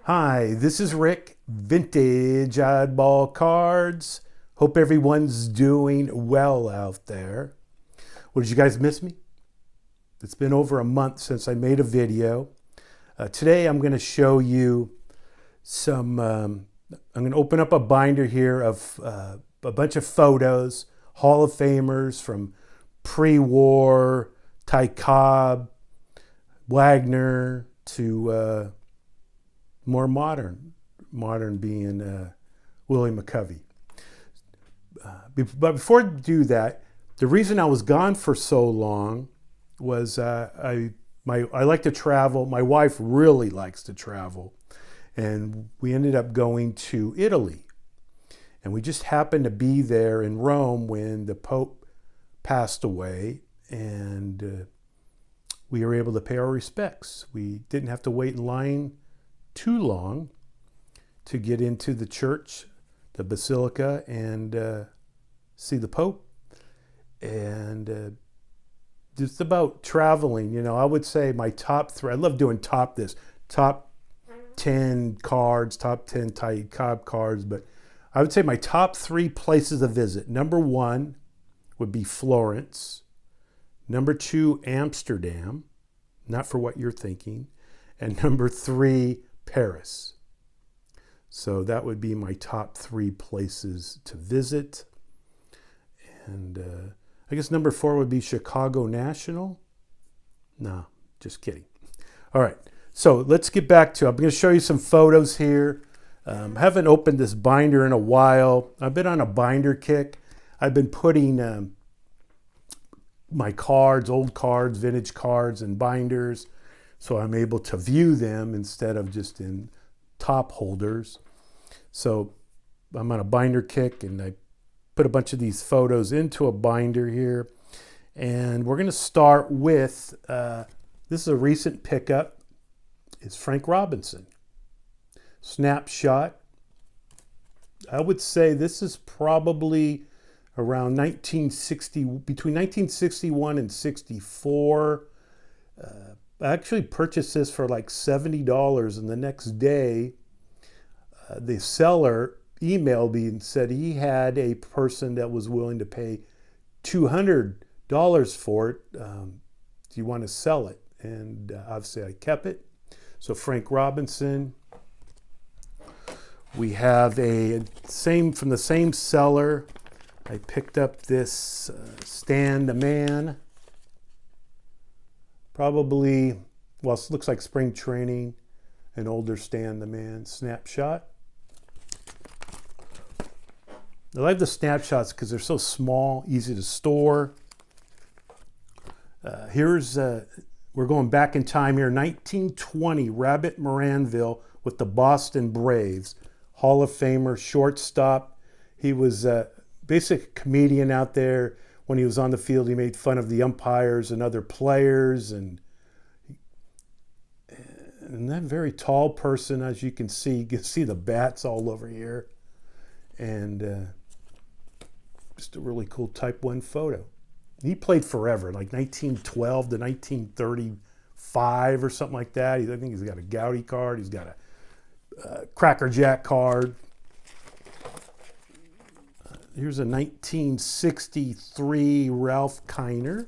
Hi, this is Rick, Vintage Oddball Cards. Hope everyone's doing well out there. Well, did you guys miss me? It's been over a month since I made a video. Today I'm going to show you I'm going to open up a binder here of a bunch of photos, Hall of Famers from pre-war, Ty Cobb, Wagner, to more modern being Willie McCovey. But before I do that, the reason I was gone for so long was I like to travel. My wife really likes to travel, and we ended up going to Italy, and we just happened to be there in Rome when the Pope passed away, and we were able to pay our respects. We didn't have to wait in line too long to get into the church, the basilica, and see the Pope. And just about traveling, I would say my top three, I love doing top 10 cards, top 10 Ty Cobb cards, but I would say my top three places to visit. Number one would be Florence. Number two, Amsterdam, not for what you're thinking. And number three, Paris. So that would be my top three places to visit. And I guess number four would be Chicago National. No, just kidding. All right, so let's get back to, I'm going to show you some photos here. Haven't opened this binder in a while. I've been on a binder kick. I've been putting my cards, old cards, vintage cards in binders, so I'm able to view them instead of just in top holders. So I'm on a binder kick, and I put a bunch of these photos into a binder here. And we're going to start with, this is a recent pickup. It's Frank Robinson. Snapshot. I would say this is probably around 1960, between 1961 and 64. I actually purchased this for like $70, and the next day the seller emailed me and said he had a person that was willing to pay $200 for it. Do you want to sell it? And obviously I kept it. So Frank Robinson. We have from the same seller. I picked up this Stan the Man. Probably, well, it looks like spring training, an older Stan the Man snapshot. I like the snapshots because they're so small, easy to store. We're going back in time here, 1920, Rabbit Moranville with the Boston Braves. Hall of Famer, shortstop. He was a basic comedian out there. When he was on the field, he made fun of the umpires and other players. And that very tall person, as you can see the bats all over here. And just a really cool Type 1 photo. He played forever, like 1912 to 1935 or something like that. I think he's got a Gowdy card. He's got a Cracker Jack card. Here's a 1963 Ralph Kiner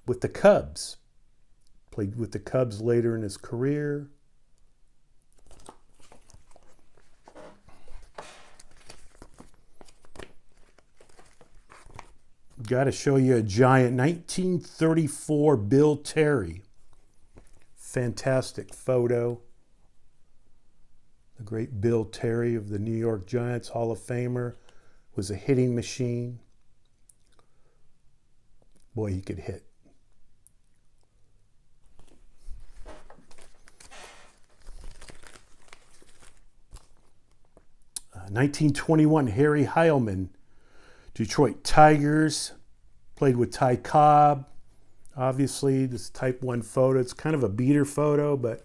with the Cubs. Played with the Cubs later in his career. Got to show you a giant 1934 Bill Terry. Fantastic photo. The great Bill Terry of the New York Giants, Hall of Famer, was a hitting machine. Boy, he could hit. Uh, 1921, Harry Heilman, Detroit Tigers, played with Ty Cobb. Obviously, this Type 1 photo. It's kind of a beater photo, but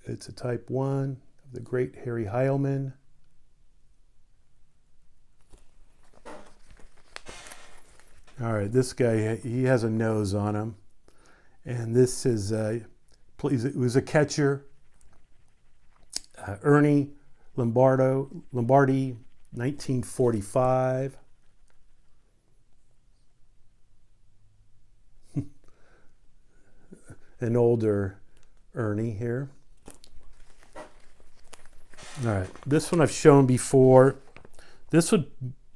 it's a Type 1 of the great Harry Heilman. All right, this guy, he has a nose on him. And this is He was a catcher. Ernie Lombardi, 1945. An older Ernie here. All right, this one I've shown before. This one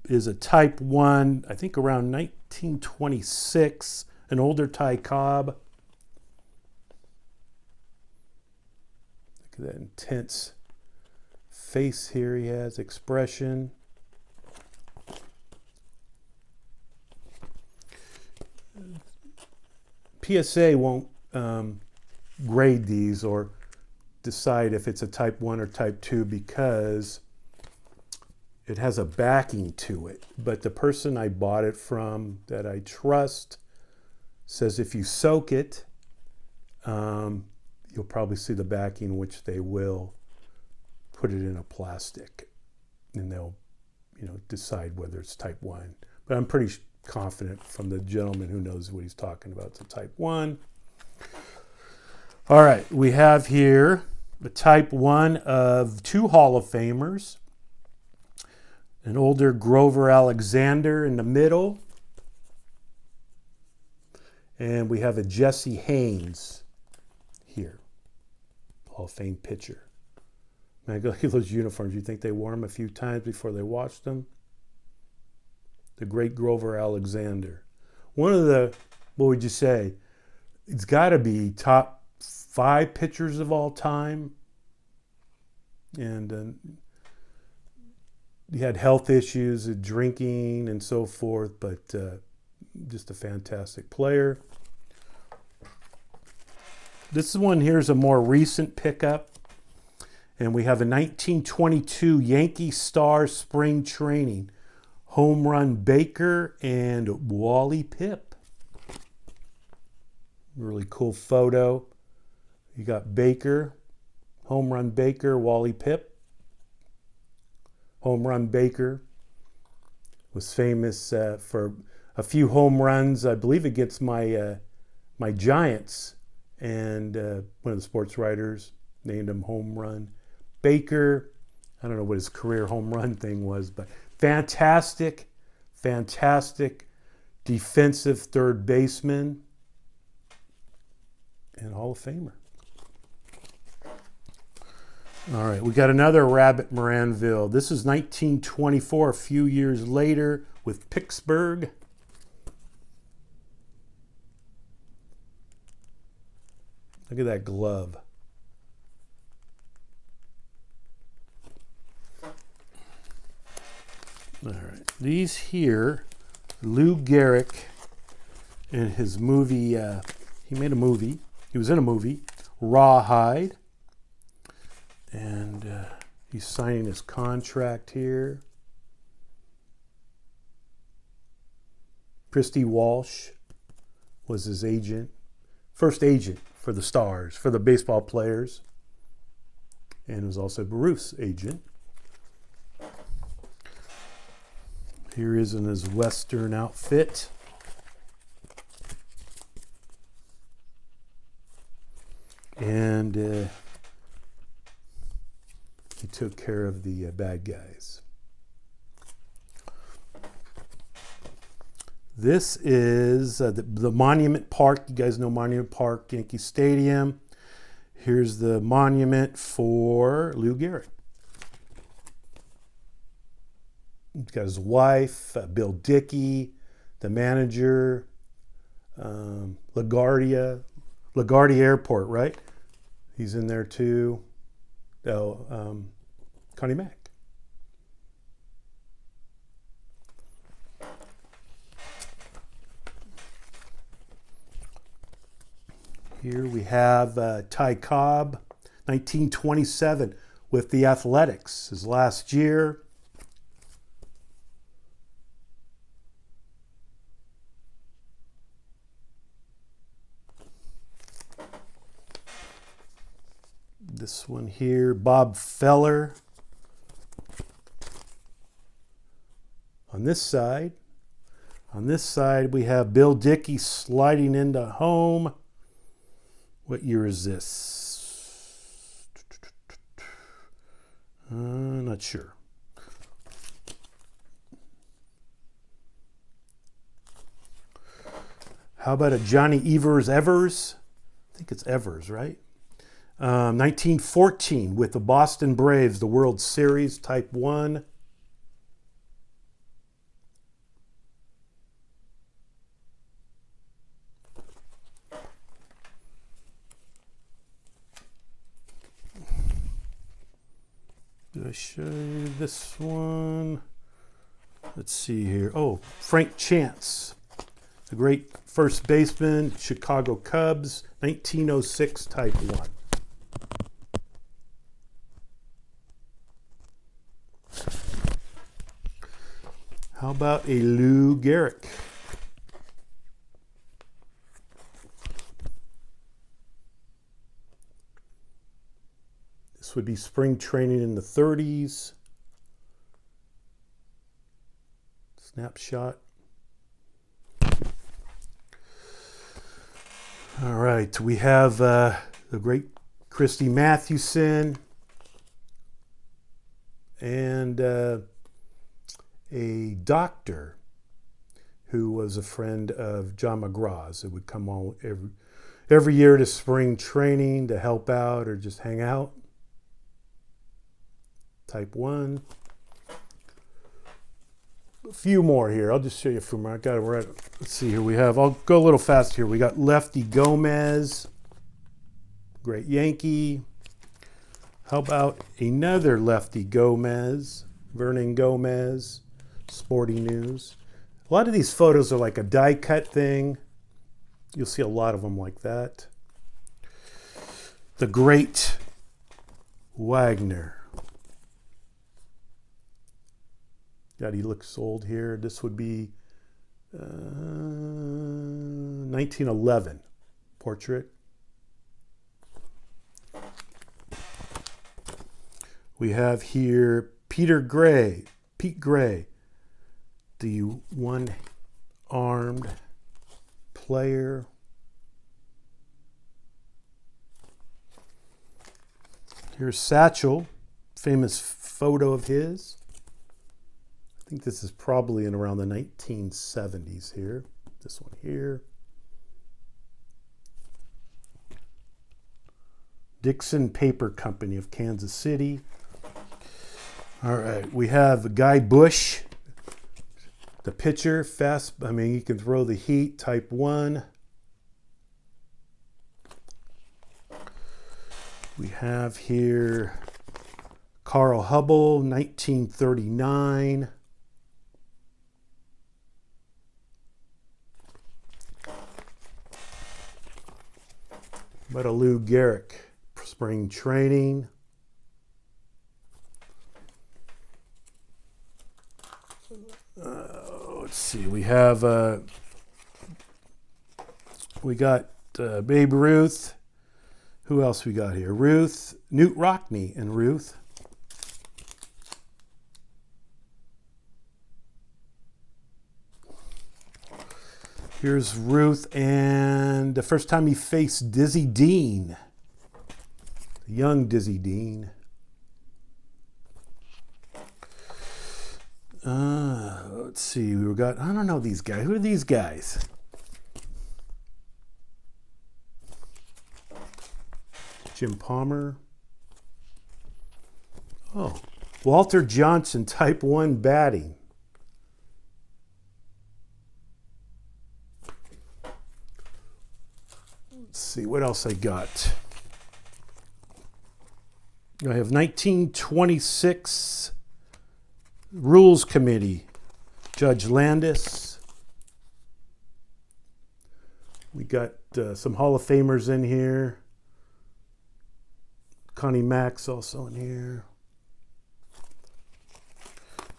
is a Type 1, I think around 1926, an older Ty Cobb. Look at that intense face here he has, expression. PSA won't grade these or decide if it's a Type 1 or Type 2 because it has a backing to it. But the person I bought it from that I trust says if you soak it, you'll probably see the backing, which they will put it in a plastic and they'll, decide whether it's Type 1. But I'm pretty confident from the gentleman who knows what he's talking about. It's a Type 1. All right, we have here the Type 1 of 2 Hall of Famers. An older Grover Alexander in the middle. And we have a Jesse Haynes here, Hall of Fame pitcher. Man, look at those uniforms. You think they wore them a few times before they washed them? The great Grover Alexander. One of the, what would you say? It's got to be top 5 pitchers of all time. And he had health issues, drinking and so forth, but just a fantastic player. This one here is a more recent pickup. And we have a 1922 Yankee Star Spring Training. Home Run Baker and Wally Pipp. Really cool photo. You got Baker, Home Run Baker, Wally Pipp. Home Run Baker was famous for a few home runs, I believe, against my Giants. And one of the sports writers named him Home Run Baker. I don't know what his career home run thing was, but fantastic defensive third baseman and Hall of Famer. All right, we got another Rabbit Moranville. This is 1924, a few years later with Pittsburgh. Look at that glove. All right, these here, Lou Gehrig in his movie, he made a movie. He was in a movie, Rawhide. And he's signing his contract here. Christy Walsh was his agent. First agent for the Stars, for the baseball players. And was also Baruch's agent. Here he is in his Western outfit. And he took care of the bad guys. This is the Monument Park. You guys know Monument Park, Yankee Stadium. Here's the monument for Lou Gehrig. He's got his wife, Bill Dickey, the manager, LaGuardia Airport, right? He's in there too. Connie Mack. Here we have Ty Cobb, 1927, with the Athletics, his last year. This one here, Bob Feller. On this side we have Bill Dickey sliding into home What year is this? Not sure. How about a Johnny Evers? I think it's Evers, right? 1914 with the Boston Braves, the World Series, Type 1. Did I show you this one? Let's see here. Oh, Frank Chance, the great first baseman, Chicago Cubs, 1906, Type 1. How about a Lou Gehrig? This would be spring training in the 30s. Snapshot. All right, we have the great Christy Mathewson and a doctor who was a friend of John McGraw's. It would come on every year to spring training to help out or just hang out. Type 1. A few more here. I'll just show you a few more. Let's see here. I'll go a little fast here. We got Lefty Gomez, great Yankee. How about another Lefty Gomez, Vernon Gomez, Sporting News. A lot of these photos are like a die cut thing. You'll see a lot of them like that. The great Wagner. God, he looks old here. This would be 1911 portrait. We have here Pete Gray, the one-armed player. Here's Satchel, famous photo of his. I think this is probably in around the 1970s here. This one here. Dixon Paper Company of Kansas City. All right, we have Guy Bush, the pitcher, fast. I mean, he can throw the heat, Type 1. We have here Carl Hubble, 1939. But a Lou Gehrig, spring training. Let's see. We got Babe Ruth. Who else we got here? Newt Rockne and Ruth. Here's Ruth and the first time he faced Dizzy Dean. The young Dizzy Dean. Let's see. I don't know these guys. Who are these guys? Jim Palmer. Oh, Walter Johnson, Type 1 batting. Let's see what else I got. I have 1926 Rules Committee, Judge Landis. We got some Hall of Famers in here. Connie Mack's also in here.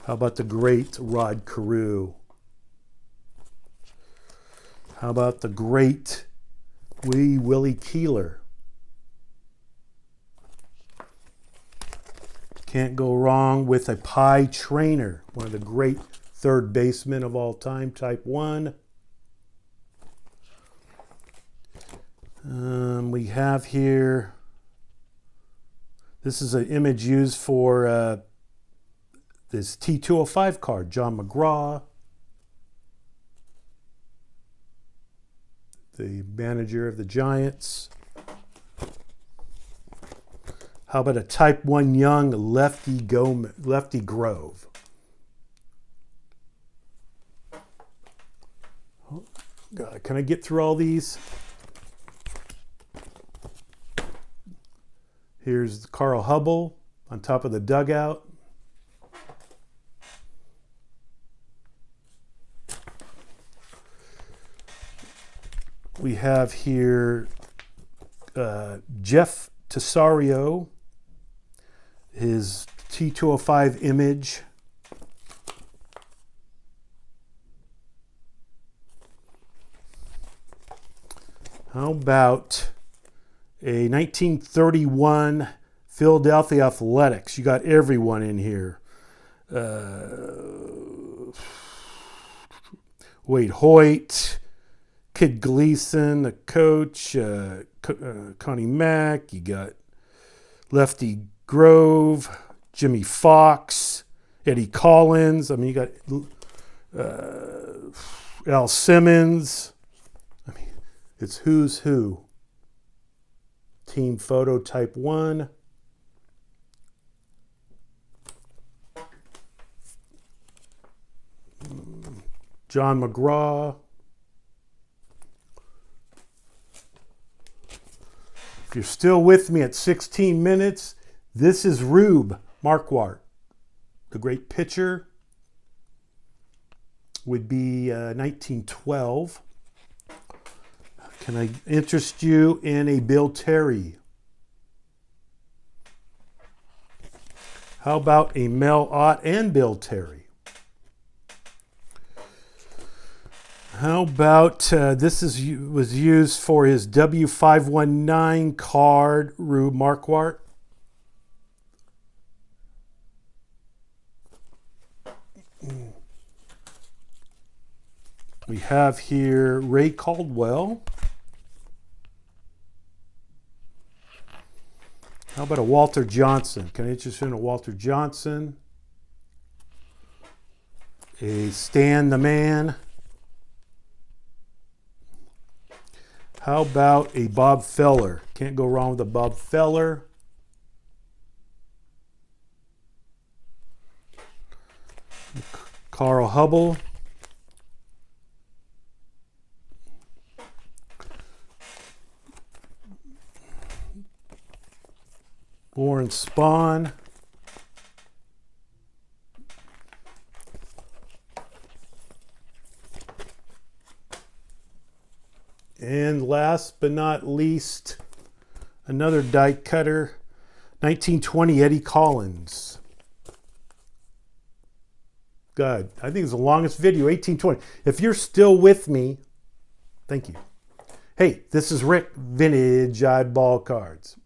How about the great Rod Carew? How about the great Wee Willie Keeler? Can't go wrong with a Pie Traynor, one of the great third basemen of all time, Type 1. We We have here, this is an image used for this T205 card, John McGraw, the manager of the Giants. How about a Type 1 Young Lefty Grove? Oh, God, can I get through all these? Here's Carl Hubble on top of the dugout. We have here Jeff Tesario, his T205 image. How about a 1931 Philadelphia Athletics? You got everyone in here. Wade Hoyt, Kid Gleason, the coach, Connie Mack. You got Lefty Grove, Jimmy Fox, Eddie Collins. I mean, you got Al Simmons. I mean, it's who's who. Team photo Type 1. John McGraw. If you're still with me at 16 minutes, this is Rube Marquardt, the great pitcher. Would be 1912. Can I interest you in a Bill Terry? How about a Mel Ott and Bill Terry? How about this was used for his W519 card, Rube Marquardt. We have here Ray Caldwell. How about a Walter Johnson? Can I interest you in a Walter Johnson? A Stan the Man. How about a Bob Feller? Can't go wrong with a Bob Feller. Carl Hubble. Warren Spahn. And last but not least, another die cutter, 1920 Eddie Collins. God, I think it's the longest video, 1820. If you're still with me, thank you. Hey, this is Rick, Vintage Eyeball Cards.